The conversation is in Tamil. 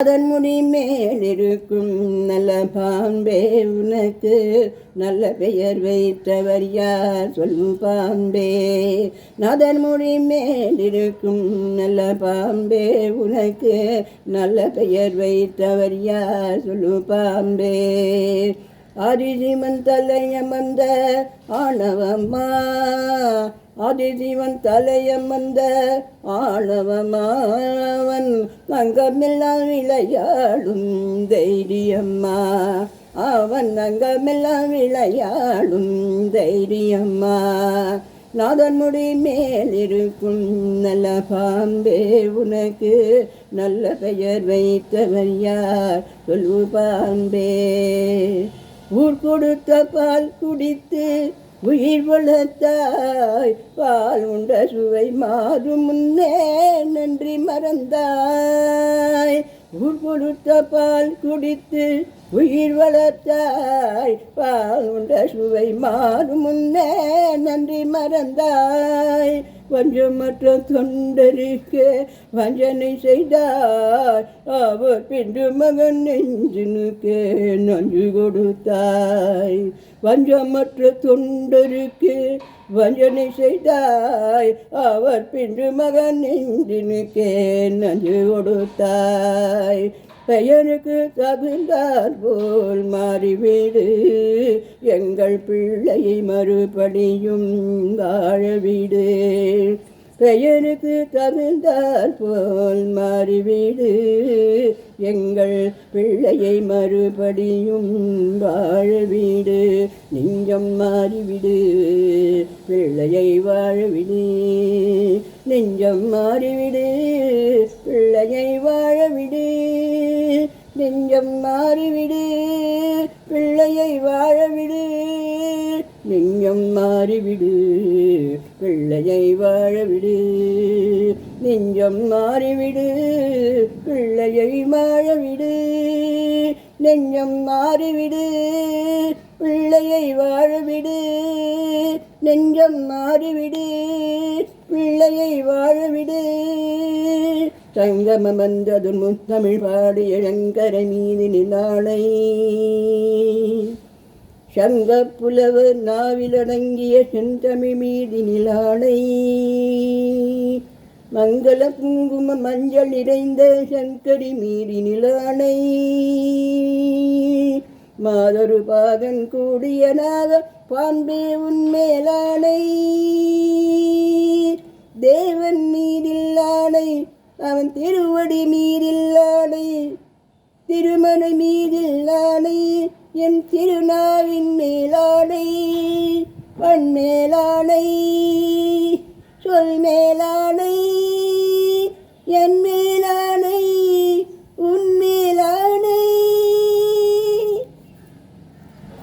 அதன் முடி மேலிருக்கும் நல்ல பாம்பே, உனக்கு நல்ல பெயர் வைத்தவர் யார் சொல்லும் பாம்பே. அதன் முடி மேலிருக்கும் நல்ல பாம்பே, உனக்கு நல்ல பெயர் வைத்தவர் யார் சொல்லும் பாம்பே. ஆதிசிவன் தலையமர்ந்த ஆணவமா, ஆதிசிவன் தலையமர்ந்த ஆணவமாவன் அங்கமெல்லாம் விளையாடும் தைரியம்மா, அவன் அங்கமெல்லாம் விளையாடும் தைரியம்மா. நாதன் முடி மேலிருக்கும் நல்ல பாம்பே, உனக்கு நல்ல பெயர் வைத்தவர் யார் சொல்லு பாம்பே. ஊர் கொடுத்த பால் குடித்து உயிர் வளர்த்தாய், பால் உண்ட சுவை மாறும் முன்னே நன்றி மறந்தாய். ஊர் கொடுத்த பால் குடித்து உயிர் வளர்த்தாய், பால் உண்ட சுவை மாறும் முன்னே நன்றி மறந்தாய். வஞ்சமற்ற தொண்டருக்கு வஞ்சனை செய்தாய், அவர் பின்று மகன் நெஞ்சினுக்கு நஞ்சு கொடுத்தாய். வஞ்சமற்ற தொண்டருக்கு வஞ்சனை செய்தாய், அவர் பின்று மகன் நெஞ்சினுக்கே நஞ்சு கொடுத்தாய். பெயருக்கு தகுந்தார் போல் மாறிவிடு, எங்கள் பிள்ளையை மறுபடியும் வாழவிடு. பெயருக்கு தகுந்தார் போல் மாறிவிடு, எங்கள் பிள்ளையை மறுபடியும் வாழவிடு. நெஞ்சம் மாறிவிடு, பிள்ளையை வாழவிடு. நெஞ்சம் மாறிவிடு, பிள்ளையை வாழவிடு. நெஞ்சம் மாறிவிடு, பிள்ளையை வாழவிடு. நெஞ்சம் மாறிவிடு, பிள்ளையை வாழவிடு. நெஞ்சம் மாறிவிடு, பிள்ளையை வாழவிடு. நெஞ்சம் மாறிவிடு, பிள்ளையை வாழவிடு. நெஞ்சம் மாறிவிடு, பிள்ளையை வாழவிடு. சங்கம வந்தது முத்தமிழ் பாடிய சங்கரை மீது நிலாளை, சங்க புலவர் நாவிலடங்கிய செந்தமிழ் மீதி நிலாளை. மங்கள குங்கும மஞ்சள் நிறைந்த சங்கரி மீதி நிலாளை. மாதொரு பாகன் கூடியனாக பாம்பே உன்மேலானை. தேவன் மீதில்லானை, அவன் திருவடி மீதில்லானை. திருமணை மீதில்லானை, என் திருநாவின் மேலானை. பண் மேலானை, சொல் மேலானை.